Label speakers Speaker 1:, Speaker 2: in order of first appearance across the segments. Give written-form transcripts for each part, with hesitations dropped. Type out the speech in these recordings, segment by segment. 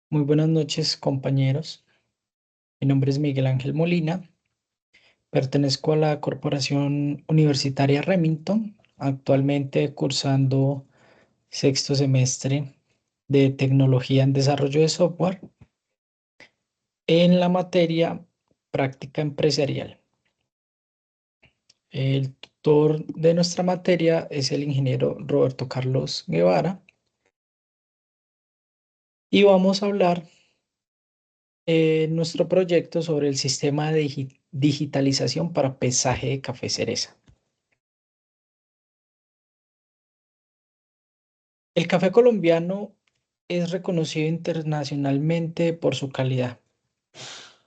Speaker 1: Muy buenas noches, compañeros. Mi nombre es Miguel Ángel Molina. Pertenezco a la Corporación Universitaria Remington, actualmente cursando sexto semestre de Tecnología en Desarrollo de Software en la materia Práctica Empresarial. El tutor de nuestra materia es el ingeniero Roberto Carlos Guevara y vamos a hablar nuestro proyecto sobre el sistema de digitalización para pesaje de café cereza. El café colombiano es reconocido internacionalmente por su calidad.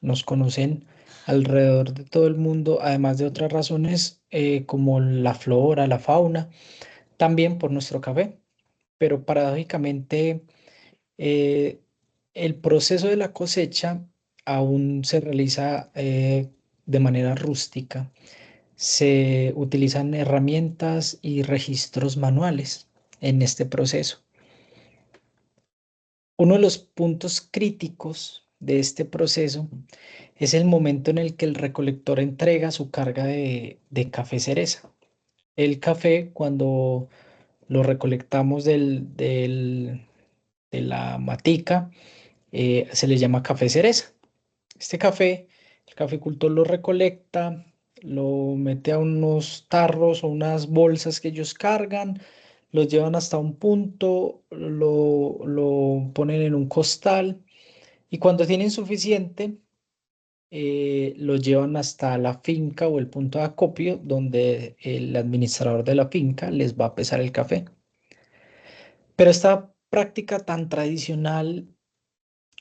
Speaker 1: Nos conocen alrededor de todo el mundo, además de otras razones como la flora, la fauna, también por nuestro café. Pero paradójicamente, eh, el proceso de la cosecha aún se realiza de manera rústica. Se utilizan herramientas y registros manuales en este proceso. Uno de los puntos críticos de este proceso es el momento en el que el recolector entrega su carga de café cereza. El café, cuando lo recolectamos de la matica, se le llama café cereza. Este café, el caficultor lo recolecta, lo mete a unos tarros o unas bolsas que ellos cargan, los llevan hasta un punto, lo ponen en un costal y cuando tienen suficiente, lo llevan hasta la finca o el punto de acopio donde el administrador de la finca les va a pesar el café. Pero esta práctica tan tradicional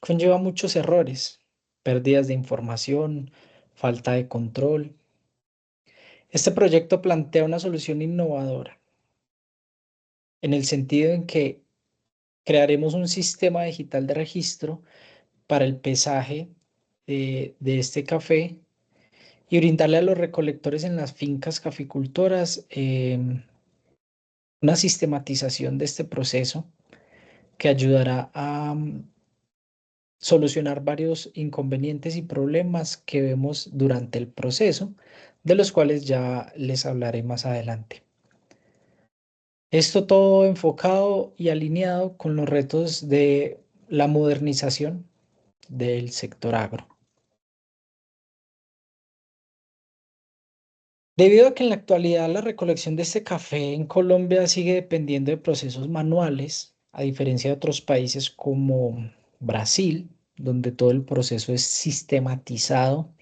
Speaker 1: conlleva muchos errores, pérdidas de información, falta de control. Este proyecto plantea una solución innovadora en el sentido en que crearemos un sistema digital de registro para el pesaje de este café y brindarle a los recolectores en las fincas caficultoras una sistematización de este proceso que ayudará a solucionar varios inconvenientes y problemas que vemos durante el proceso, de los cuales ya les hablaré más adelante. Esto todo enfocado y alineado con los retos de la modernización del sector agro. Debido a que en la actualidad la recolección de este café en Colombia sigue dependiendo de procesos manuales, a diferencia de otros países como Brasil, donde todo el proceso es sistematizado,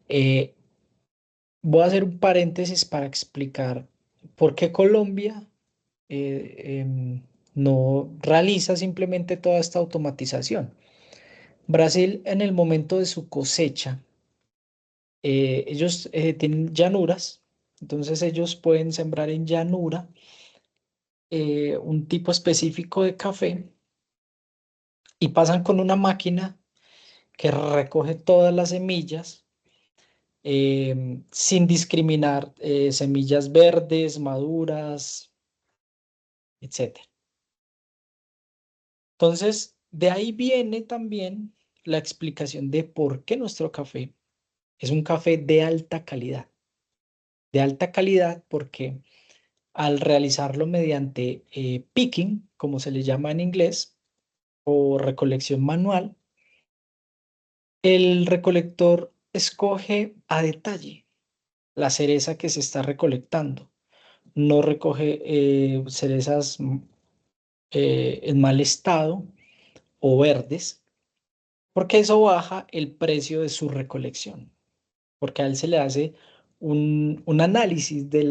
Speaker 1: eh, voy a hacer un paréntesis para explicar por qué Colombia no realiza simplemente toda esta automatización. Brasil, en el momento de su cosecha, ellos tienen llanuras, entonces ellos pueden sembrar en llanura un tipo específico de café y pasan con una máquina que recoge todas las semillas sin discriminar semillas verdes, maduras, etcétera. Entonces, de ahí viene también la explicación de por qué nuestro café es un café de alta calidad. De alta calidad porque al realizarlo mediante picking, como se le llama en inglés, o recolección manual, el recolector escoge a detalle la cereza que se está recolectando. No recoge cerezas en mal estado o verdes, porque eso baja el precio de su recolección, porque a él se le hace un análisis del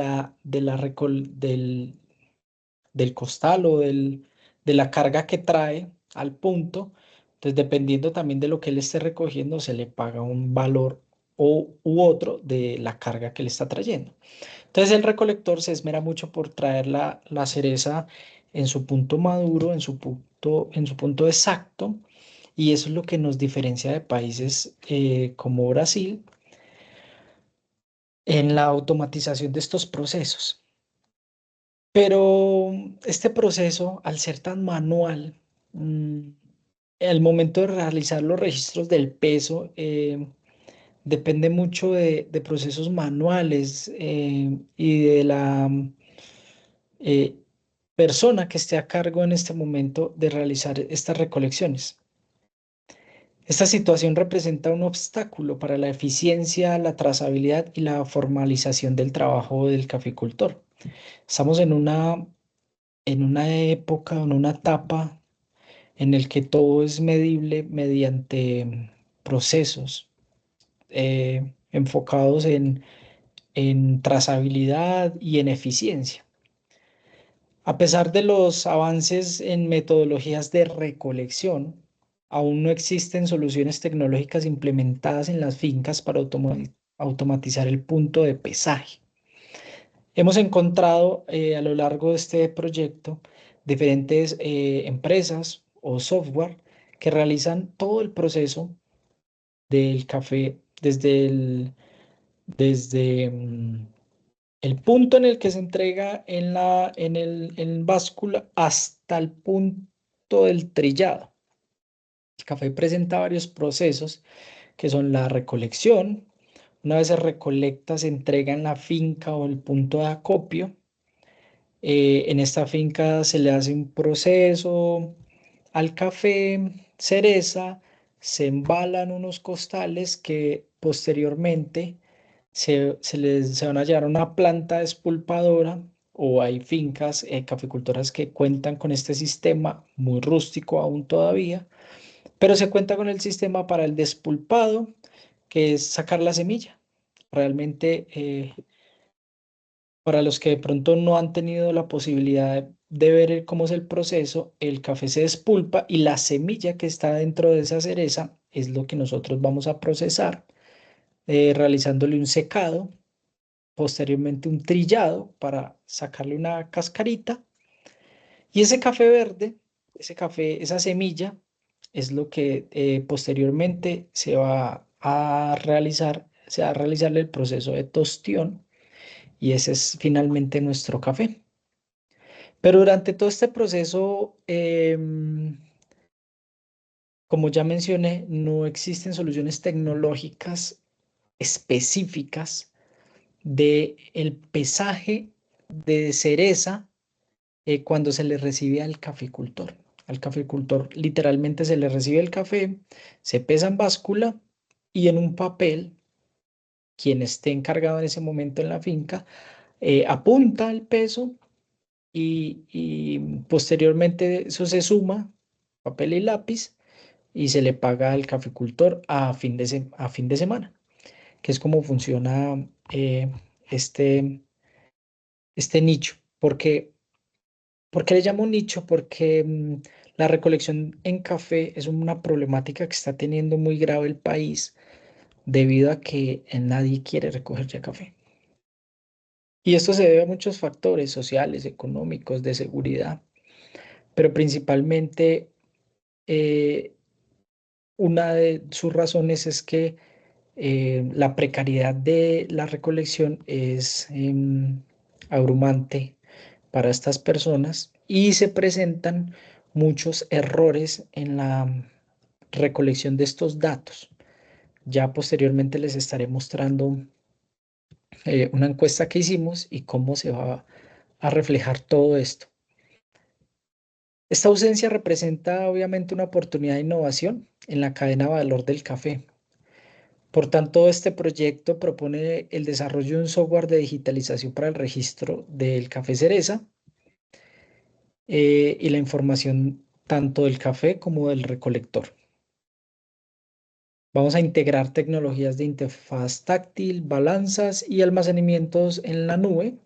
Speaker 1: costal o de la carga que trae al punto. Entonces, dependiendo también de lo que él esté recogiendo, se le paga un valor u otro de la carga que le está trayendo. Entonces, el recolector se esmera mucho por traer la cereza en su punto maduro, en su punto exacto, y eso es lo que nos diferencia de países como Brasil en la automatización de estos procesos. Pero este proceso, al ser tan manual, al momento de realizar los registros del peso, depende mucho de procesos manuales y de la eh, persona que esté a cargo en este momento de realizar estas recolecciones. Esta situación representa un obstáculo para la eficiencia, la trazabilidad y la formalización del trabajo del caficultor. Estamos en una época, en una etapa en el que todo es medible mediante procesos enfocados en trazabilidad y en eficiencia. A pesar de los avances en metodologías de recolección, aún no existen soluciones tecnológicas implementadas en las fincas para automatizar el punto de pesaje. Hemos encontrado a lo largo de este proyecto diferentes empresas o software que realizan todo el proceso del café desde el punto en el que se entrega en báscula hasta el punto del trillado. El café presenta varios procesos que son la recolección. Una vez se recolecta, se entrega en la finca o el punto de acopio. En esta finca se le hace un proceso al café, cereza, se embalan unos costales que posteriormente se van a llevar a una planta despulpadora o hay fincas caficultoras que cuentan con este sistema muy rústico aún todavía, pero se cuenta con el sistema para el despulpado, que es sacar la semilla. Realmente, para los que de pronto no han tenido la posibilidad de ver cómo es el proceso, el café se despulpa y la semilla que está dentro de esa cereza es lo que nosotros vamos a procesar, realizándole un secado, posteriormente un trillado para sacarle una cascarita. Y ese café verde, esa semilla, es lo que posteriormente se va a realizarle el proceso de tostión y ese es finalmente nuestro café. Pero durante todo este proceso, como ya mencioné, no existen soluciones tecnológicas específicas de el pesaje de cereza cuando se le recibe al caficultor. Al caficultor literalmente se le recibe el café, se pesa en báscula y en un papel, quien esté encargado en ese momento en la finca, apunta el peso y posteriormente eso se suma, papel y lápiz, y se le paga al caficultor a fin de semana, que es como funciona este, este nicho. ¿Por qué le llamo nicho? Porque la recolección en café es una problemática que está teniendo muy grave el país debido a que nadie quiere recoger ya café. Y esto se debe a muchos factores sociales, económicos, de seguridad, pero principalmente eh, una de sus razones es que la precariedad de la recolección es abrumante para estas personas y se presentan muchos errores en la recolección de estos datos. Ya posteriormente les estaré mostrando una encuesta que hicimos y cómo se va a reflejar todo esto. Esta ausencia representa obviamente una oportunidad de innovación en la cadena de valor del café. Por tanto, este proyecto propone el desarrollo de un software de digitalización para el registro del café cereza y la información tanto del café como del recolector. Vamos a integrar tecnologías de interfaz táctil, balanzas y almacenamientos en la nube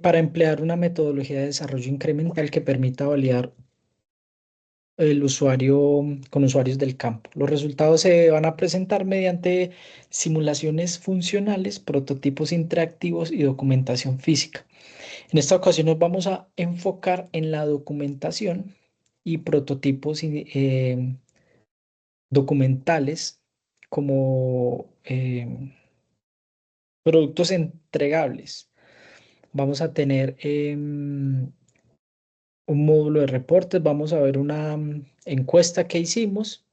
Speaker 1: para emplear una metodología de desarrollo incremental que permita validar el usuario con usuarios del campo. Los resultados se van a presentar mediante simulaciones funcionales, prototipos interactivos y documentación física. En esta ocasión nos vamos a enfocar en la documentación y prototipos documentales como productos entregables. Vamos a tener un módulo de reportes, vamos a ver una encuesta que hicimos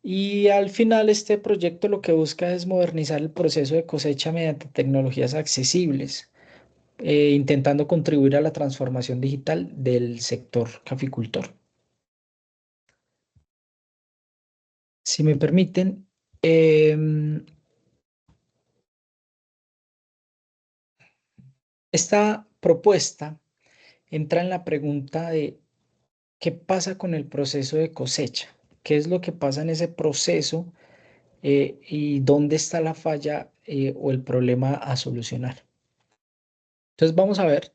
Speaker 1: y al final este proyecto lo que busca es modernizar el proceso de cosecha mediante tecnologías accesibles, intentando contribuir a la transformación digital del sector caficultor. Si me permiten, esta propuesta entra en la pregunta de qué pasa con el proceso de cosecha, qué es lo que pasa en ese proceso y dónde está la falla o el problema a solucionar. Entonces vamos a ver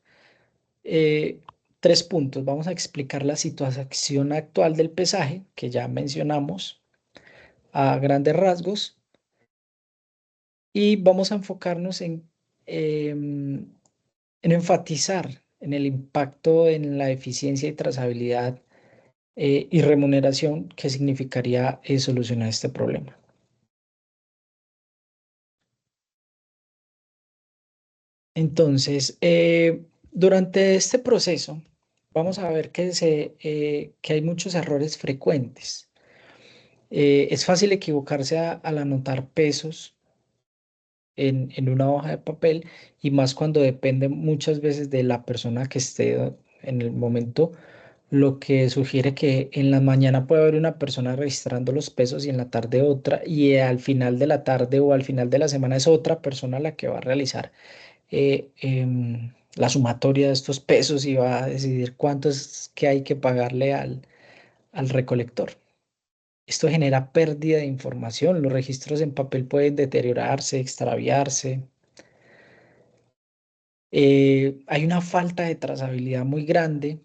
Speaker 1: eh, tres puntos. Vamos a explicar la situación actual del pesaje, que ya mencionamos a grandes rasgos, y vamos a enfocarnos en enfatizar en el impacto en la eficiencia y trazabilidad y remuneración que significaría solucionar este problema. Entonces, durante este proceso, vamos a ver que hay muchos errores frecuentes. Es fácil equivocarse al anotar pesos en una hoja de papel y más cuando depende muchas veces de la persona que esté en el momento, lo que sugiere que en la mañana puede haber una persona registrando los pesos y en la tarde otra y al final de la tarde o al final de la semana es otra persona la que va a realizar la sumatoria de estos pesos y va a decidir cuánto es que hay que pagarle al recolector. Esto genera pérdida de información. Los registros en papel pueden deteriorarse, extraviarse. Hay una falta de trazabilidad muy grande,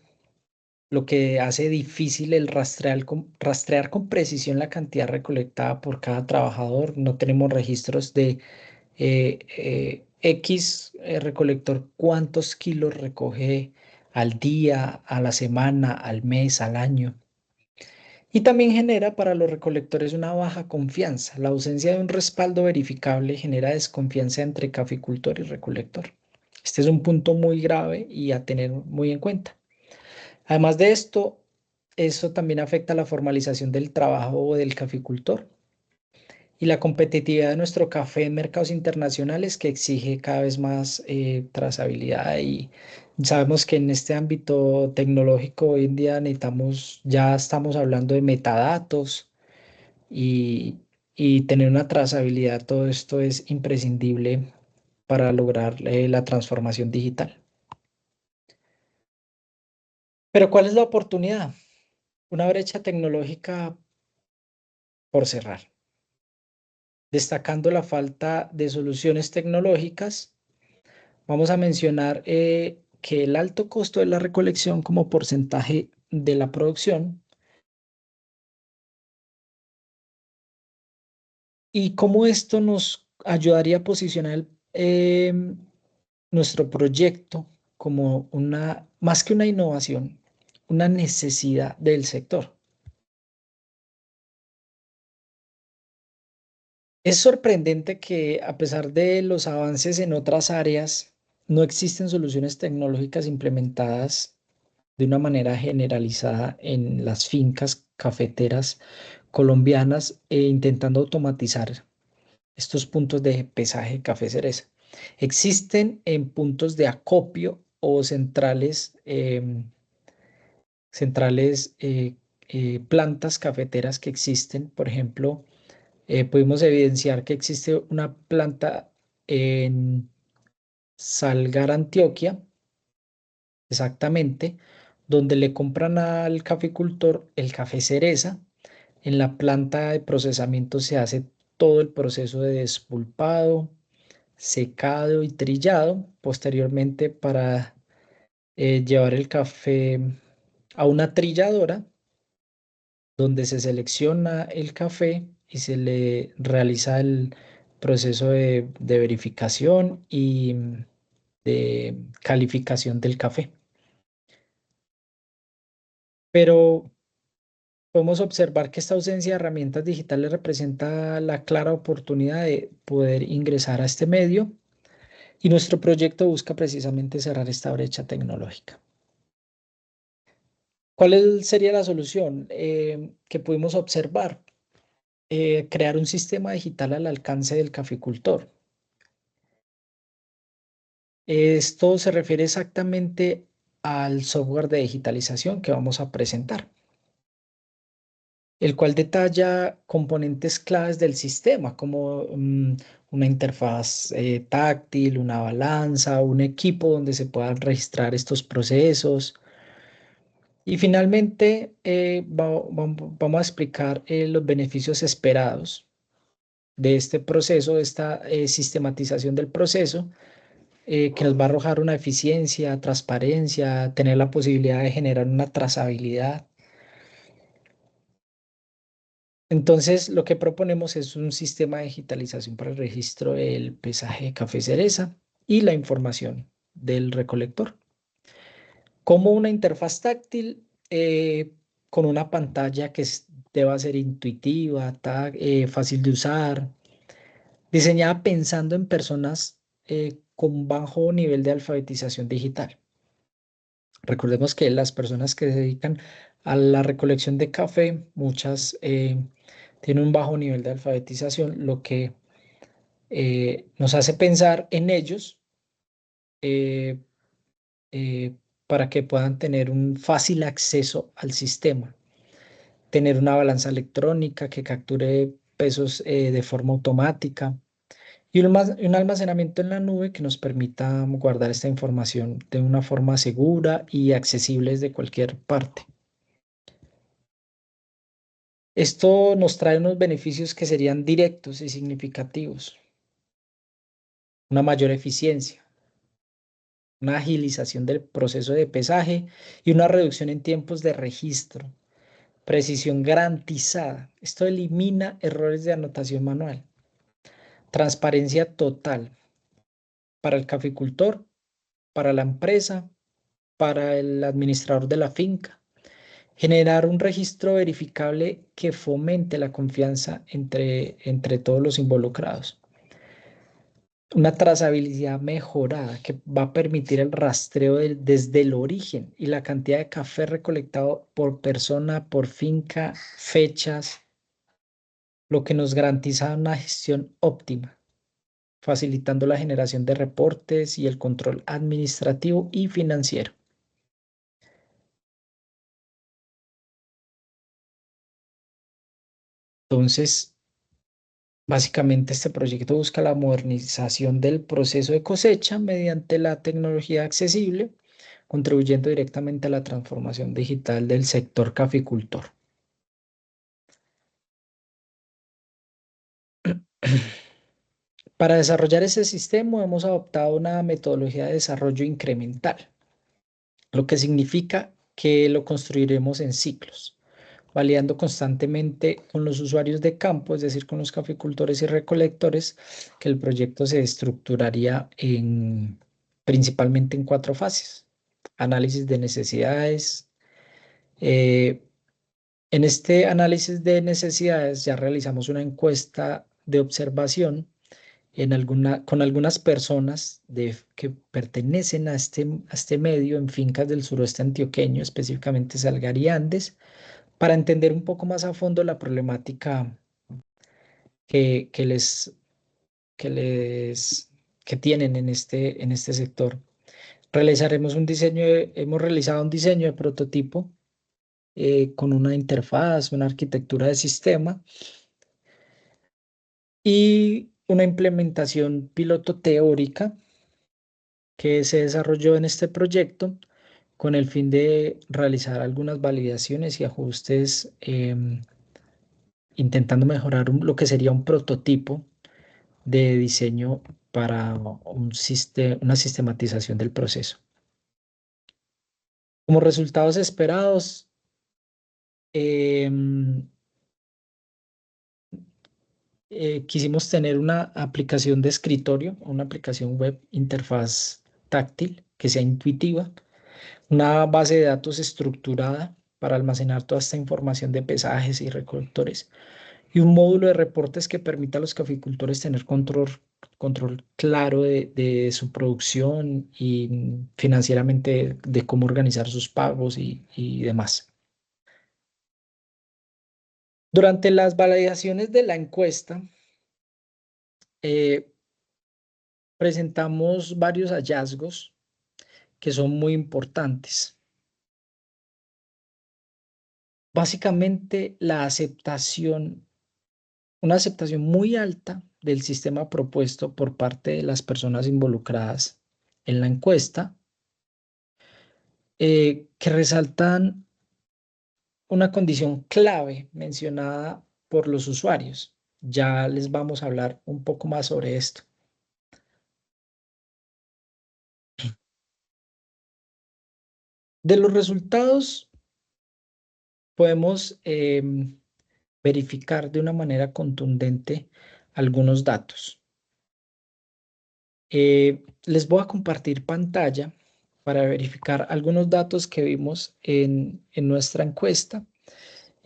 Speaker 1: lo que hace difícil el rastrear con precisión la cantidad recolectada por cada trabajador. No tenemos registros de X recolector, cuántos kilos recoge al día, a la semana, al mes, al año. Y también genera para los recolectores una baja confianza. La ausencia de un respaldo verificable genera desconfianza entre caficultor y recolector. Este es un punto muy grave y a tener muy en cuenta. Además de esto, eso también afecta la formalización del trabajo del caficultor y la competitividad de nuestro café en mercados internacionales que exige cada vez más trazabilidad y sabemos que en este ámbito tecnológico hoy en día ya estamos hablando de metadatos y, y tener una trazabilidad, todo esto es imprescindible para lograr la transformación digital. Pero ¿cuál es la oportunidad? Una brecha tecnológica por cerrar, destacando la falta de soluciones tecnológicas. Vamos a mencionar que el alto costo de la recolección como porcentaje de la producción y cómo esto nos ayudaría a posicionar nuestro proyecto como más que una innovación, una necesidad del sector. Es sorprendente que a pesar de los avances en otras áreas, no existen soluciones tecnológicas implementadas de una manera generalizada en las fincas cafeteras colombianas intentando automatizar estos puntos de pesaje de café cereza. Existen en puntos de acopio o plantas cafeteras que existen. Por ejemplo, pudimos evidenciar que existe una planta en Salgar, Antioquia, exactamente, donde le compran al caficultor el café cereza. En la planta de procesamiento se hace todo el proceso de despulpado, secado y trillado, posteriormente para llevar el café a una trilladora donde se selecciona el café y se le realiza el proceso de verificación y de calificación del café. Pero podemos observar que esta ausencia de herramientas digitales representa la clara oportunidad de poder ingresar a este medio y nuestro proyecto busca precisamente cerrar esta brecha tecnológica. Sería la solución que pudimos observar? Crear un sistema digital al alcance del caficultor. Esto se refiere exactamente al software de digitalización que vamos a presentar, el cual detalla componentes claves del sistema, como una interfaz táctil, una balanza, un equipo donde se puedan registrar estos procesos. Y finalmente, vamos a explicar los beneficios esperados de este proceso, de esta sistematización del proceso, que nos va a arrojar una eficiencia, transparencia, tener la posibilidad de generar una trazabilidad. Entonces, lo que proponemos es un sistema de digitalización para el registro del pesaje de café cereza y la información del recolector, como una interfaz táctil con una pantalla que deba ser intuitiva, fácil de usar, diseñada pensando en personas con bajo nivel de alfabetización digital. Recordemos que las personas que se dedican a la recolección de café, muchas tienen un bajo nivel de alfabetización, lo que nos hace pensar en ellos eh, eh, para que puedan tener un fácil acceso al sistema, tener una balanza electrónica que capture pesos de forma automática y un almacenamiento en la nube que nos permita guardar esta información de una forma segura y accesible desde cualquier parte. Esto nos trae unos beneficios que serían directos y significativos: una mayor eficiencia, una agilización del proceso de pesaje y una reducción en tiempos de registro, precisión garantizada. Esto elimina errores de anotación manual, transparencia total para el caficultor, para la empresa, para el administrador de la finca. Generar un registro verificable que fomente la confianza entre todos los involucrados. Una trazabilidad mejorada que va a permitir el rastreo desde el origen y la cantidad de café recolectado por persona, por finca, fechas, lo que nos garantiza una gestión óptima, facilitando la generación de reportes y el control administrativo y financiero. Entonces, básicamente este proyecto busca la modernización del proceso de cosecha mediante la tecnología accesible, contribuyendo directamente a la transformación digital del sector caficultor. Para desarrollar ese sistema hemos adoptado una metodología de desarrollo incremental, lo que significa que lo construiremos en ciclos, validando constantemente con los usuarios de campo, es decir, con los caficultores y recolectores, que el proyecto se estructuraría principalmente en 4 fases: análisis de necesidades. eh, en este análisis de necesidades ya realizamos una encuesta de observación con algunas personas que pertenecen a este medio en fincas del suroeste antioqueño, específicamente Salgar y Andes, para entender un poco más a fondo la problemática que, que les, que les, que tienen en este sector. Hemos realizado un diseño de prototipo con una interfaz, una arquitectura de sistema y una implementación piloto teórica que se desarrolló en este proyecto con el fin de realizar algunas validaciones y ajustes, intentando mejorar lo que sería un prototipo de diseño para una sistematización del proceso. Como resultados esperados, em, quisimos tener una aplicación de escritorio, una aplicación web interfaz táctil que sea intuitiva, una base de datos estructurada para almacenar toda esta información de pesajes y recolectores, y un módulo de reportes que permita a los caficultores tener control claro de su producción y financieramente de cómo organizar sus pagos y demás. Durante las validaciones de la encuesta, eh, presentamos varios hallazgos que son muy importantes. Básicamente, una aceptación muy alta del sistema propuesto por parte de las personas involucradas en la encuesta, que resaltan una condición clave mencionada por los usuarios. Ya les vamos a hablar un poco más sobre esto. De los resultados podemos verificar de una manera contundente algunos datos. Les voy a compartir pantalla para verificar algunos datos que vimos en nuestra encuesta,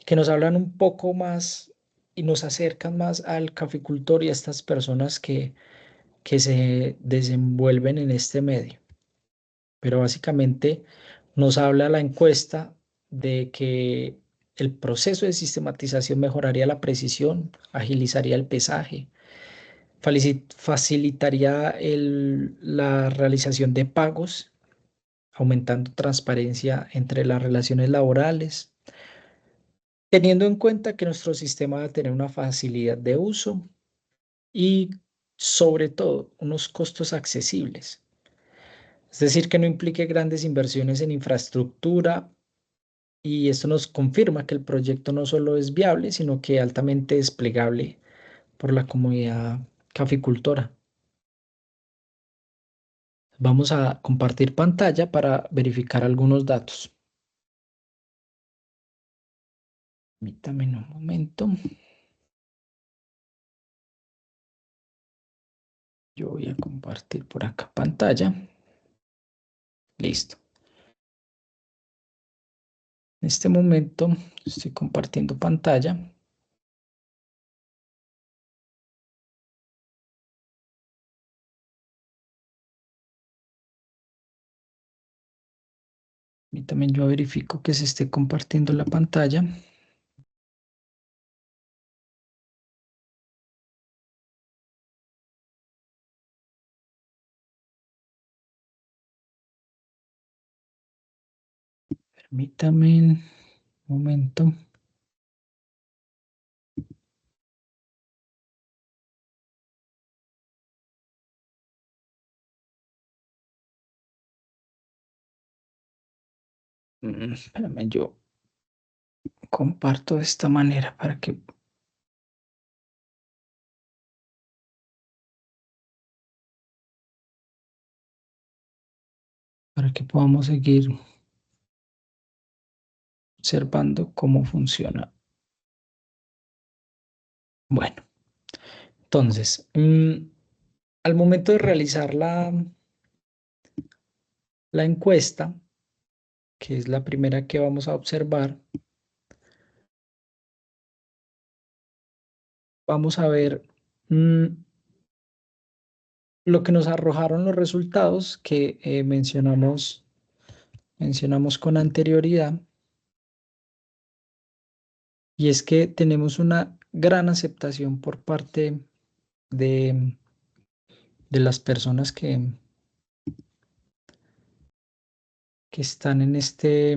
Speaker 1: que nos hablan un poco más y nos acercan más al caficultor y a estas personas que se desenvuelven en este medio. Pero básicamente nos habla la encuesta de que el proceso de sistematización mejoraría la precisión, agilizaría el pesaje, facilitaría la realización de pagos, aumentando transparencia entre las relaciones laborales, teniendo en cuenta que nuestro sistema va a tener una facilidad de uso y sobre todo unos costos accesibles. Es decir, que no implique grandes inversiones en infraestructura y esto nos confirma que el proyecto no solo es viable, sino que altamente desplegable por la comunidad caficultora. Vamos a compartir pantalla para verificar algunos datos. Permítame un momento. Yo voy a compartir por acá pantalla. Listo. En este momento estoy compartiendo pantalla. Y también yo verifico que se esté compartiendo la pantalla. Permítame un momento. Espérame, yo comparto de esta manera para que podamos seguir observando cómo funciona. Bueno, entonces, al momento de realizar la encuesta, que es la primera que vamos a observar, vamos a ver lo que nos arrojaron los resultados que mencionamos con anterioridad, y es que tenemos una gran aceptación por parte de, de las personas que están en este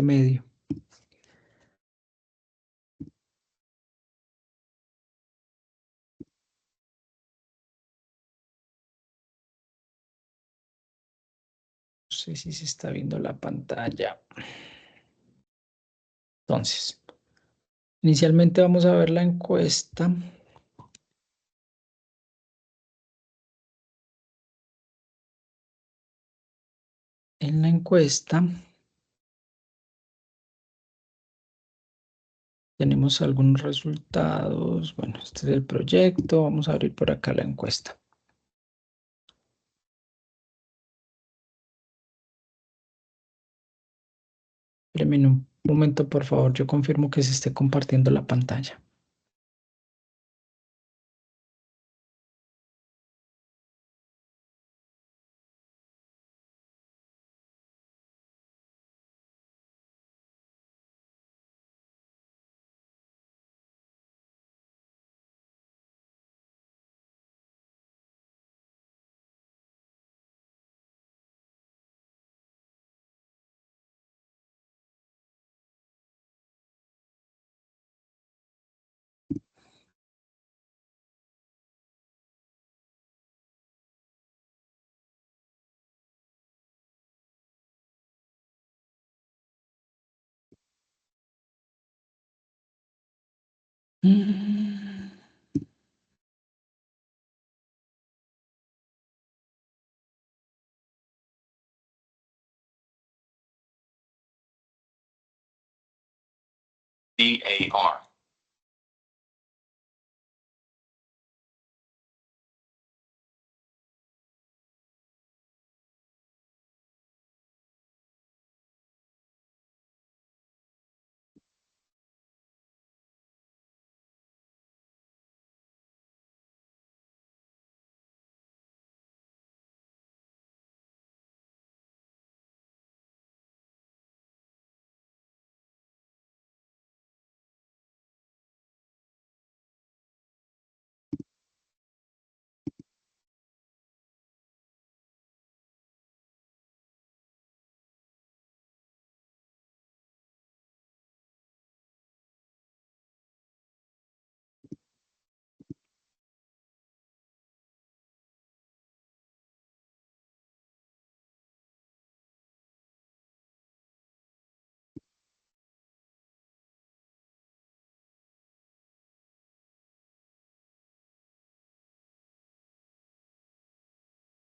Speaker 1: medio. No sé si se está viendo la pantalla. Entonces, inicialmente vamos a ver la encuesta. En la encuesta tenemos algunos resultados. Bueno, este es el proyecto. Vamos a abrir por acá la encuesta. Espérenme un momento, por favor. Yo confirmo que se esté compartiendo la pantalla. Mm,
Speaker 2: DAR.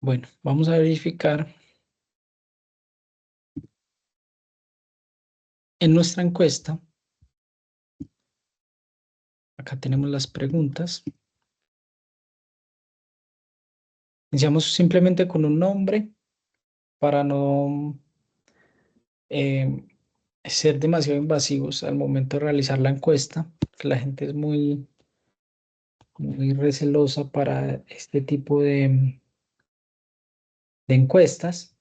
Speaker 1: Bueno, vamos a verificar. En nuestra encuesta, acá tenemos las preguntas. Iniciamos simplemente con un nombre para no eh, ser demasiado invasivos al momento de realizar la encuesta, que la gente es muy recelosa para este tipo de encuestas.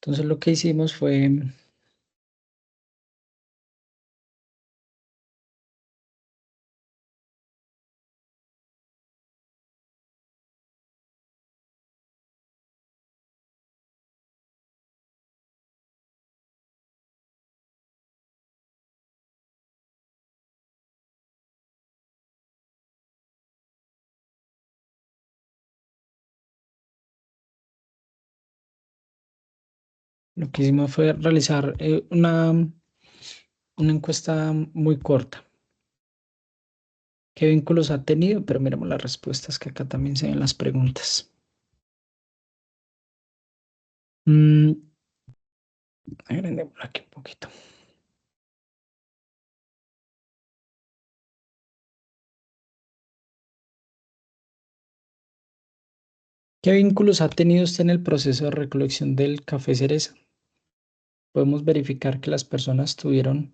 Speaker 1: Entonces lo que hicimos fue, lo que hicimos fue realizar una encuesta muy corta. ¿Qué vínculos ha tenido? Pero miremos las respuestas que acá también se ven las preguntas. Mm, agrandémoslo aquí un poquito. ¿Qué vínculos ha tenido usted en el proceso de recolección del café cereza? Podemos verificar que las personas tuvieron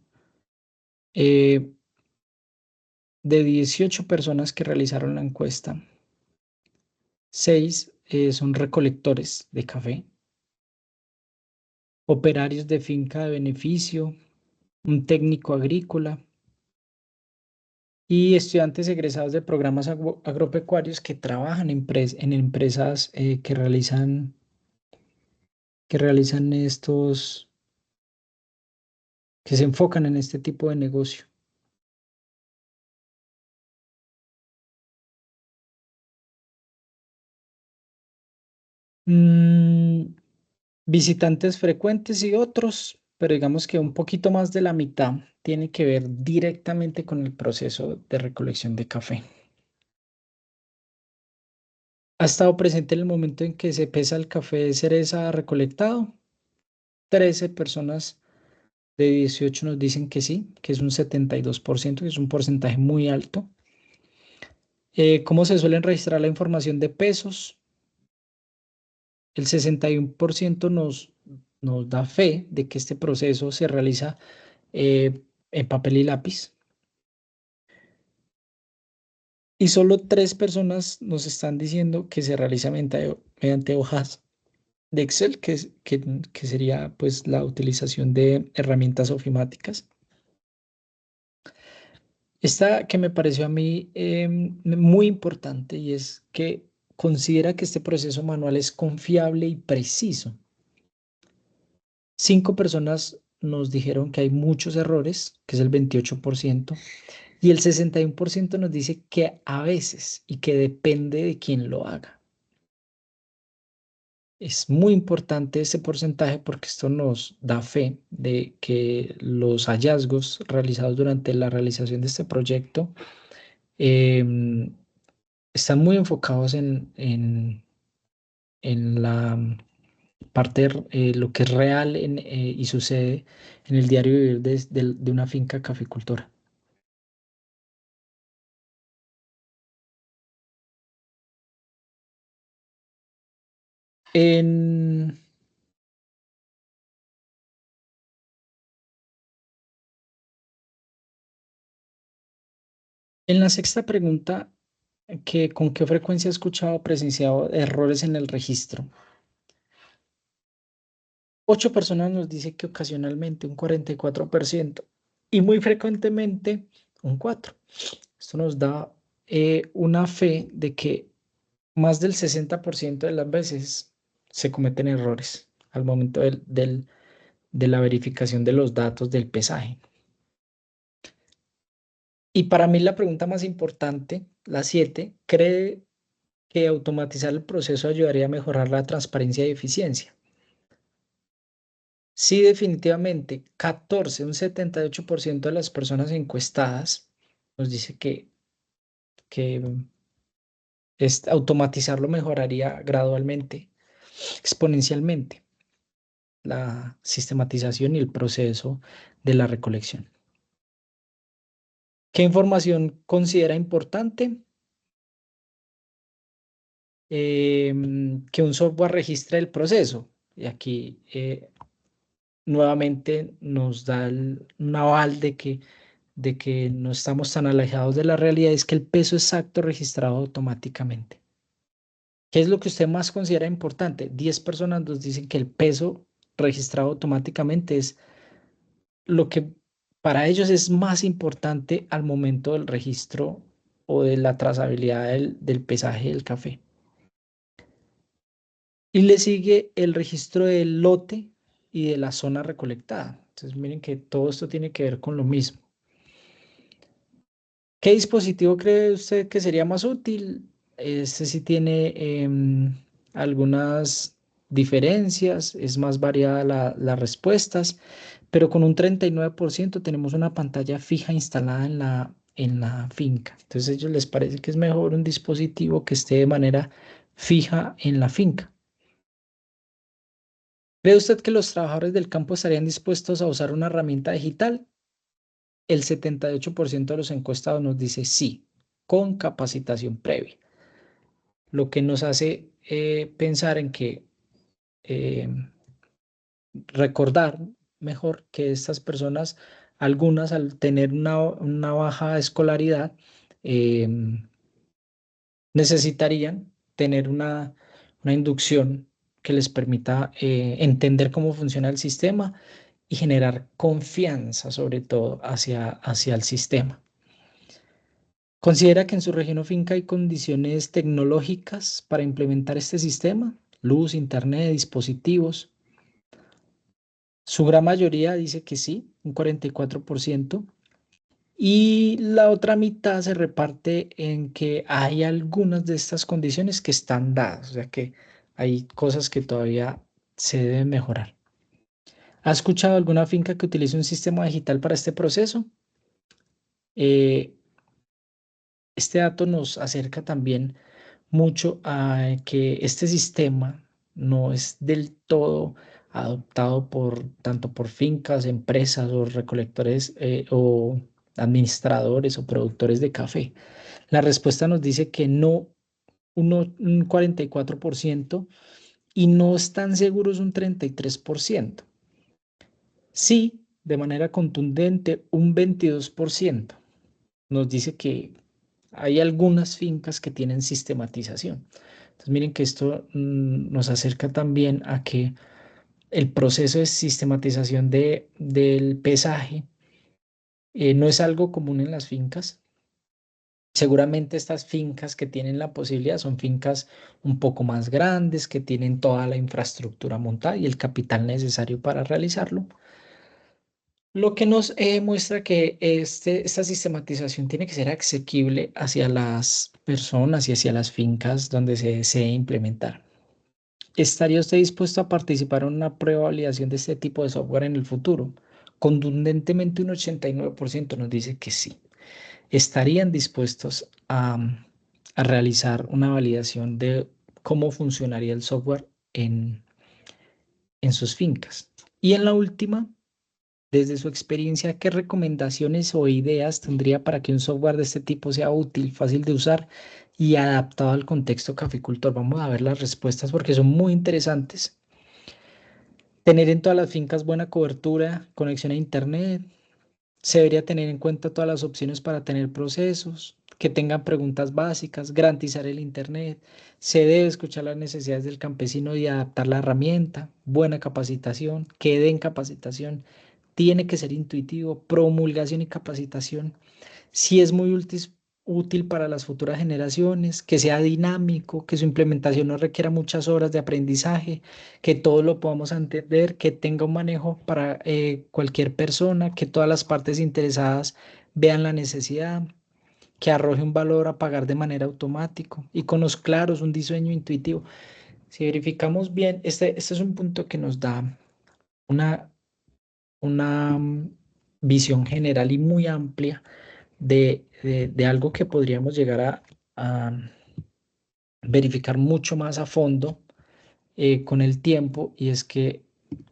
Speaker 1: eh, de 18 personas que realizaron la encuesta, 6 son recolectores de café, operarios de finca de beneficio, un técnico agrícola y estudiantes egresados de programas agropecuarios que trabajan en empresas que realizan que se enfocan en este tipo de negocio. Mm, visitantes frecuentes y otros, pero digamos que un poquito más de la mitad tiene que ver directamente con el proceso de recolección de café. ¿Ha estado presente en el momento en que se pesa el café de cereza recolectado? 13 personas de 18 nos dicen que sí, que es un 72%, que es un porcentaje muy alto. ¿Cómo se suelen registrar la información de pesos? El 61% nos da fe de que este proceso se realiza en papel y lápiz. Y solo 3 personas nos están diciendo que se realiza mediante hojas de Excel, que sería pues la utilización de herramientas ofimáticas. Esta que me pareció a mí muy importante y es que considera que este proceso manual es confiable y preciso. 5 personas nos dijeron que hay muchos errores, que es el 28%, y el 61% nos dice que a veces y que depende de quién lo haga. Es muy importante ese porcentaje porque esto nos da fe de que los hallazgos realizados durante la realización de este proyecto em, están muy enfocados en la parte, lo que es real y sucede en el diario vivir de una finca caficultora. En, en la sexta pregunta, ¿con qué frecuencia he escuchado o presenciado errores en el registro? 8 personas nos dice que ocasionalmente, un 44%, y muy frecuentemente, un 4%. Esto nos da una fe de que más del 60% de las veces se cometen errores al momento de la verificación de los datos del pesaje. Y para mí la pregunta más importante, la 7, ¿cree que automatizar el proceso ayudaría a mejorar la transparencia y eficiencia? Sí, definitivamente. 14, un 78% de las personas encuestadas nos dice que automatizarlo mejoraría gradualmente, exponencialmente, la sistematización y el proceso de la recolección. ¿Qué información considera importante? Que un software registre el proceso. Y aquí nuevamente nos da un aval de que no estamos tan alejados de la realidad, es que el peso exacto registrado automáticamente. ¿Qué es lo que usted más considera importante? 10 personas nos dicen que el peso registrado automáticamente es lo que para ellos es más importante al momento del registro o de la trazabilidad del pesaje del café. Y le sigue el registro del lote y de la zona recolectada. Entonces miren que todo esto tiene que ver con lo mismo. ¿Qué dispositivo cree usted que sería más útil? Este sí tiene algunas diferencias, es más variada las respuestas, pero con un 39% tenemos una pantalla fija instalada en la finca. Entonces a ellos les parece que es mejor un dispositivo que esté de manera fija en la finca. ¿Cree usted que los trabajadores del campo estarían dispuestos a usar una herramienta digital? El 78% de los encuestados nos dice sí, con capacitación previa, lo que nos hace pensar en que eh, recordar mejor que estas personas, algunas al tener una baja escolaridad, eh, necesitarían tener una inducción que les permita entender cómo funciona el sistema y generar confianza, sobre todo, hacia el sistema. ¿Considera que en su región o finca hay condiciones tecnológicas para implementar este sistema? Luz, internet, dispositivos. Su gran mayoría dice que sí, un 44%. Y la otra mitad se reparte en que hay algunas de estas condiciones que están dadas, o sea que hay cosas que todavía se deben mejorar. ¿Ha escuchado alguna finca que utilice un sistema digital para este proceso? Eh, este dato nos acerca también mucho a que este sistema no es del todo adoptado tanto por fincas, empresas o recolectores o administradores o productores de café. La respuesta nos dice que no, un 44% y no están seguros un 33%. Sí, de manera contundente, un 22% nos dice que hay algunas fincas que tienen sistematización. Entonces, miren que esto nos acerca también a que el proceso de sistematización del pesaje no es algo común en las fincas. Seguramente estas fincas que tienen la posibilidad son fincas un poco más grandes, que tienen toda la infraestructura montada y el capital necesario para realizarlo. Lo que nos muestra que esta sistematización tiene que ser asequible hacia las personas y hacia las fincas donde se desee implementar. ¿Estaría usted dispuesto a participar en una prueba de validación de este tipo de software en el futuro? Contundentemente un 89% nos dice que sí. ¿Estarían dispuestos a realizar una validación de cómo funcionaría el software en sus fincas? Y en la última, desde su experiencia, ¿qué recomendaciones o ideas tendría para que un software de este tipo sea útil, fácil de usar y adaptado al contexto caficultor? Vamos a ver las respuestas porque son muy interesantes. Tener en todas las fincas buena cobertura, conexión a internet. Se debería tener en cuenta todas las opciones para tener procesos, que tengan preguntas básicas, garantizar el internet. Se debe escuchar las necesidades del campesino y adaptar la herramienta. Buena capacitación, que den capacitación. Tiene que ser intuitivo, promulgación y capacitación. Si es muy útil para las futuras generaciones, que sea dinámico, que su implementación no requiera muchas horas de aprendizaje, que todo lo podamos entender, que tenga un manejo para cualquier persona, que todas las partes interesadas vean la necesidad, que arroje un valor a pagar de manera automática, iconos claros, un diseño intuitivo. Si verificamos bien, este es un punto que nos da una, una visión general y muy amplia de algo que podríamos llegar a verificar mucho más a fondo con el tiempo, y es que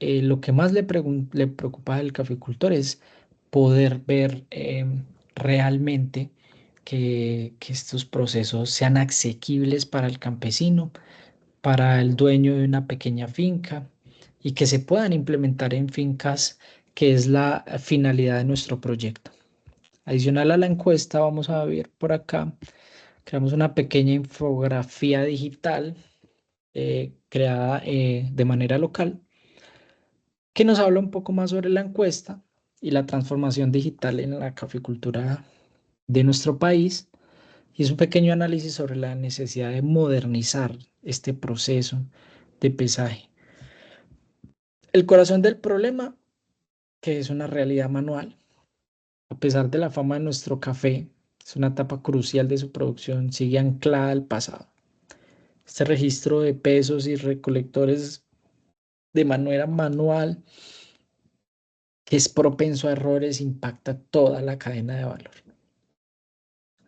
Speaker 1: lo que más le preocupa al caficultor es poder ver realmente que estos procesos sean asequibles para el campesino, para el dueño de una pequeña finca y que se puedan implementar en fincas, que es la finalidad de nuestro proyecto. Adicional a la encuesta, vamos a ver por acá, creamos una pequeña infografía digital creada de manera local que nos habla un poco más sobre la encuesta y la transformación digital en la caficultura de nuestro país. Y es un pequeño análisis sobre la necesidad de modernizar este proceso de pesaje. El corazón del problema, que es una realidad manual, a pesar de la fama de nuestro café, es una etapa crucial de su producción, sigue anclada al pasado. Este registro de pesos y recolectores de manera manual, que es propenso a errores, impacta toda la cadena de valor.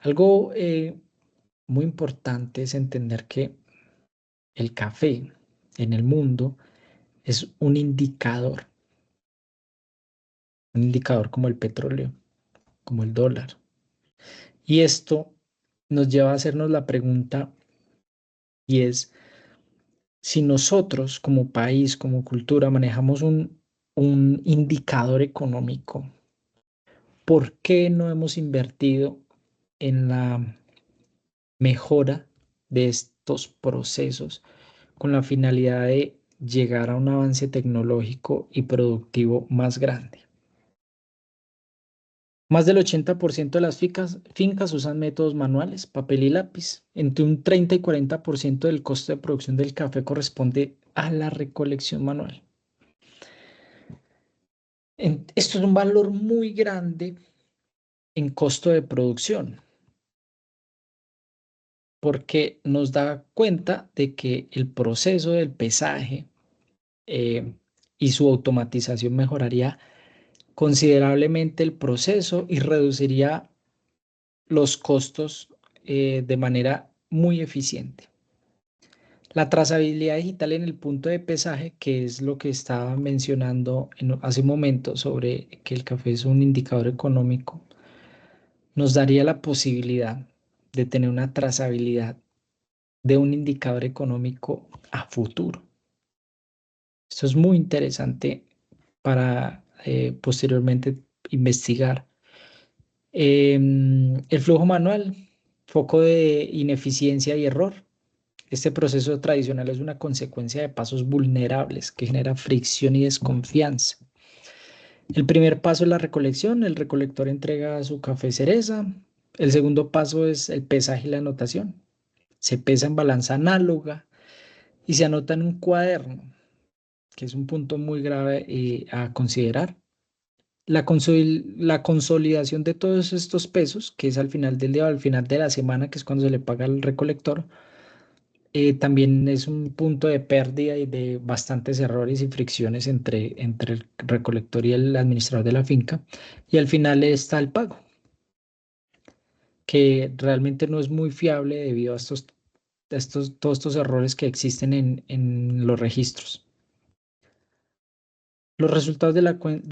Speaker 1: Algo muy importante es entender que el café en el mundo es un indicador como el petróleo, como el dólar. Y esto nos lleva a hacernos la pregunta, y es, si nosotros como país, como cultura, manejamos un indicador económico, ¿por qué no hemos invertido en la mejora de estos procesos con la finalidad de llegar a un avance tecnológico y productivo más grande? Más del 80% de las fincas usan métodos manuales, papel y lápiz. Entre un 30 y 40% del costo de producción del café corresponde a la recolección manual. Esto es un valor muy grande en costo de producción, porque nos da cuenta de que el proceso del pesaje eh, y su automatización mejoraría considerablemente el proceso y reduciría los costos de manera muy eficiente. La trazabilidad digital en el punto de pesaje, que es lo que estaba mencionando hace un momento sobre que el café es un indicador económico, nos daría la posibilidad de tener una trazabilidad de un indicador económico a futuro. Esto es muy interesante para posteriormente investigar. El flujo manual, foco de ineficiencia y error. Este proceso tradicional es una consecuencia de pasos vulnerables que genera fricción y desconfianza. El primer paso es la recolección. El recolector entrega su café cereza. El segundo paso es el pesaje y la anotación. Se pesa en balanza análoga y se anota en un cuaderno, que es un punto muy grave a considerar. La consolidación de todos estos pesos, que es al final del día o al final de la semana, que es cuando se le paga al recolector, también es un punto de pérdida y de bastantes errores y fricciones entre el recolector y el administrador de la finca. Y al final está el pago, que realmente no es muy fiable debido a todos estos errores que existen en los registros. Los resultados de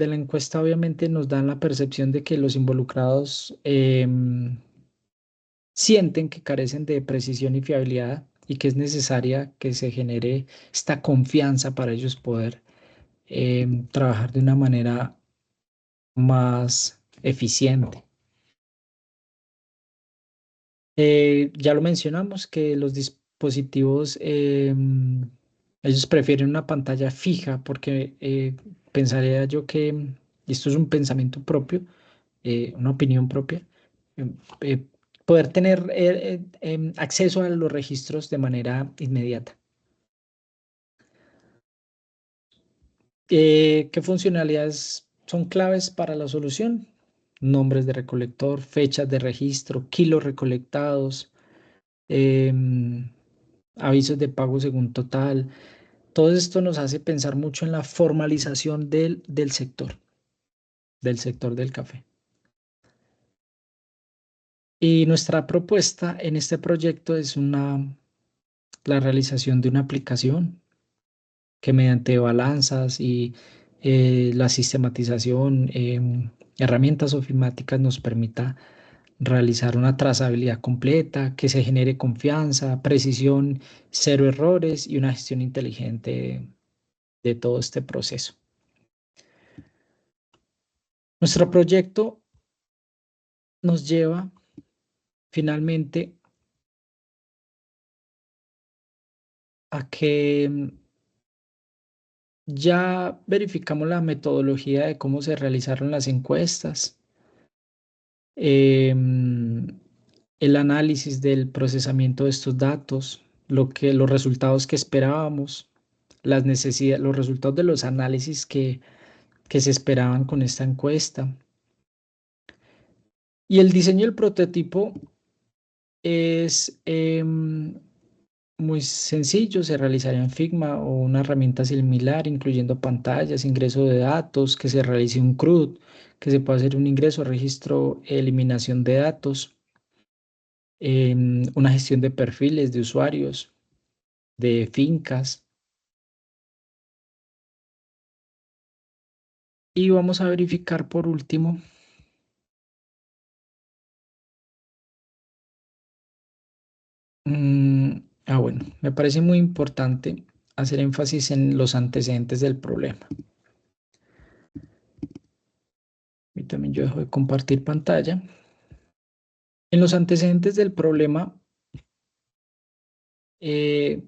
Speaker 1: la encuesta obviamente nos dan la percepción de que los involucrados sienten que carecen de precisión y fiabilidad y que es necesaria que se genere esta confianza para ellos poder trabajar de una manera más eficiente. Ya lo mencionamos que los dispositivos, ellos prefieren una pantalla fija porque pensaría yo que, y esto es un pensamiento propio, una opinión propia, em, eh, poder tener acceso a los registros de manera inmediata. ¿Qué funcionalidades son claves para la solución? Nombres de recolector, fechas de registro, kilos recolectados, em, avisos de pago según total. Todo esto nos hace pensar mucho en la formalización del sector del café. Y nuestra propuesta en este proyecto es la realización de una aplicación que mediante balanzas y la sistematización, herramientas ofimáticas nos permita realizar una trazabilidad completa, que se genere confianza, precisión, cero errores y una gestión inteligente de todo este proceso. Nuestro proyecto nos lleva finalmente a que ya verificamos la metodología de cómo se realizaron las encuestas, em, el análisis del procesamiento de estos datos, los resultados que esperábamos, las necesidades, los resultados de los análisis que se esperaban con esta encuesta. Y el diseño del prototipo es muy sencillo, se realizaría en Figma o una herramienta similar, incluyendo pantallas, ingreso de datos, que se realice un CRUD, que se pueda hacer un ingreso, registro, eliminación de datos, una gestión de perfiles de usuarios, de fincas. Y vamos a verificar por último, bueno, me parece muy importante hacer énfasis en los antecedentes del problema. Y también yo dejo de compartir pantalla. En los antecedentes del problema, eh,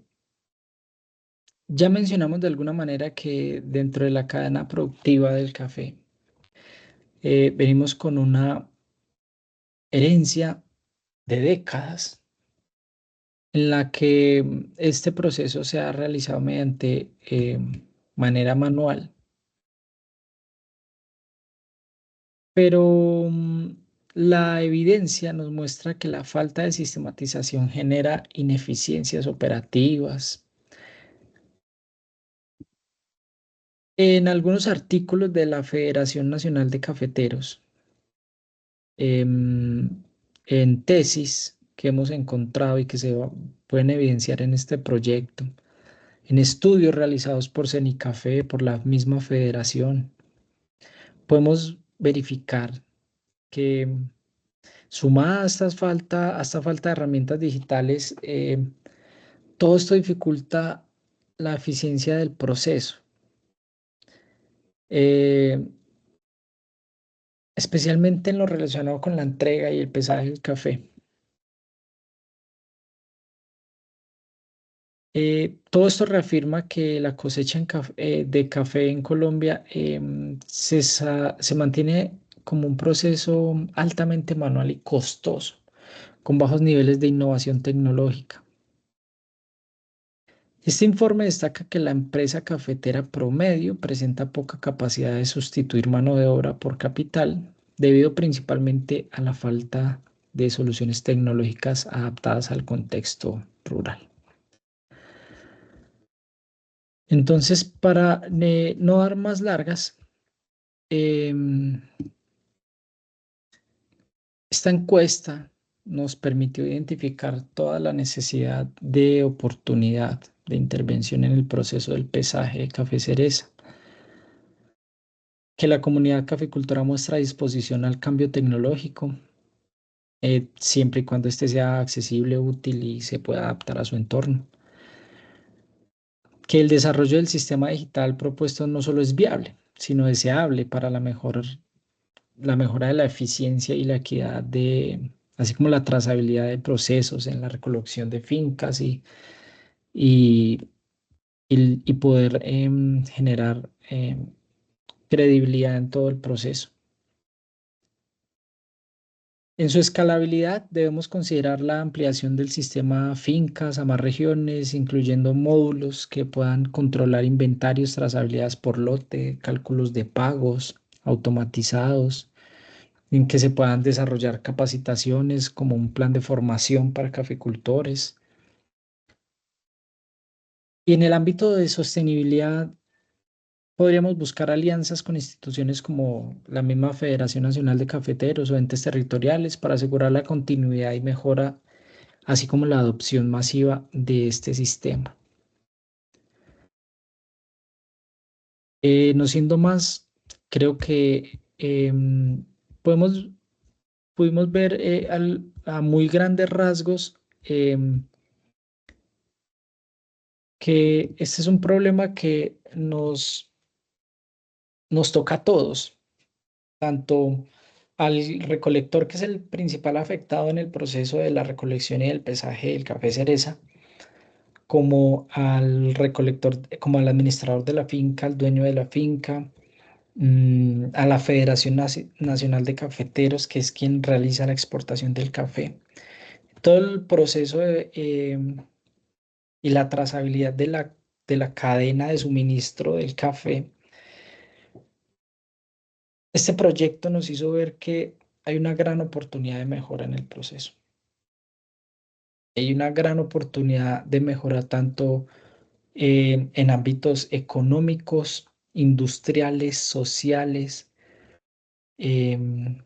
Speaker 1: ya mencionamos de alguna manera que dentro de la cadena productiva del café, venimos con una herencia de décadas en la que este proceso se ha realizado mediante manera manual, pero la evidencia nos muestra que la falta de sistematización genera ineficiencias operativas. En algunos artículos de la Federación Nacional de Cafeteros, em, en tesis que hemos encontrado y que pueden evidenciar en este proyecto, en estudios realizados por Cenicafé, por la misma federación, podemos verificar que sumada a esta falta de herramientas digitales, todo esto dificulta la eficiencia del proceso. Eh, Especialmente en lo relacionado con la entrega y el pesaje del café. Todo esto reafirma que la cosecha de café en Colombia se mantiene como un proceso altamente manual y costoso, con bajos niveles de innovación tecnológica. Este informe destaca que la empresa cafetera promedio presenta poca capacidad de sustituir mano de obra por capital, debido principalmente a la falta de soluciones tecnológicas adaptadas al contexto rural. Entonces, para no dar más largas, em, esta encuesta nos permitió identificar toda la necesidad de oportunidad de intervención en el proceso del pesaje de café cereza, que la comunidad caficultora muestra disposición al cambio tecnológico, siempre y cuando éste sea accesible, útil y se pueda adaptar a su entorno. Que el desarrollo del sistema digital propuesto no solo es viable, sino deseable para la mejora de la eficiencia y la equidad así como la trazabilidad de procesos en la recolección de fincas y, y poder generar credibilidad en todo el proceso. En su escalabilidad debemos considerar la ampliación del sistema fincas a más regiones, incluyendo módulos que puedan controlar inventarios, trazabilidades por lote, cálculos de pagos automatizados, en que se puedan desarrollar capacitaciones como un plan de formación para caficultores. Y en el ámbito de sostenibilidad, podríamos buscar alianzas con instituciones como la misma Federación Nacional de Cafeteros o entes territoriales para asegurar la continuidad y mejora, así como la adopción masiva de este sistema. No siendo más, creo que podemos, pudimos ver a muy grandes rasgos que este es un problema que nos toca a todos, tanto al recolector, que es el principal afectado en el proceso de la recolección y el pesaje del café cereza, como al recolector, como al administrador de la finca, al dueño de la finca, a la Federación Nacional de Cafeteros, que es quien realiza la exportación del café. Todo el proceso y la trazabilidad de la cadena de suministro del café. Este proyecto nos hizo ver que hay una gran oportunidad de mejora en el proceso. Hay una gran oportunidad de mejora tanto en ámbitos económicos, industriales, sociales, em,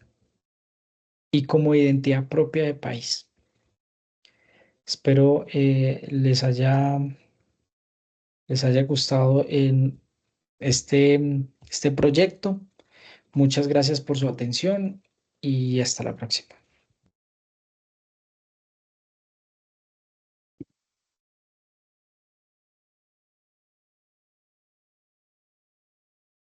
Speaker 1: y como identidad propia de país. Espero les haya gustado en este proyecto. Muchas gracias por su atención y hasta la próxima.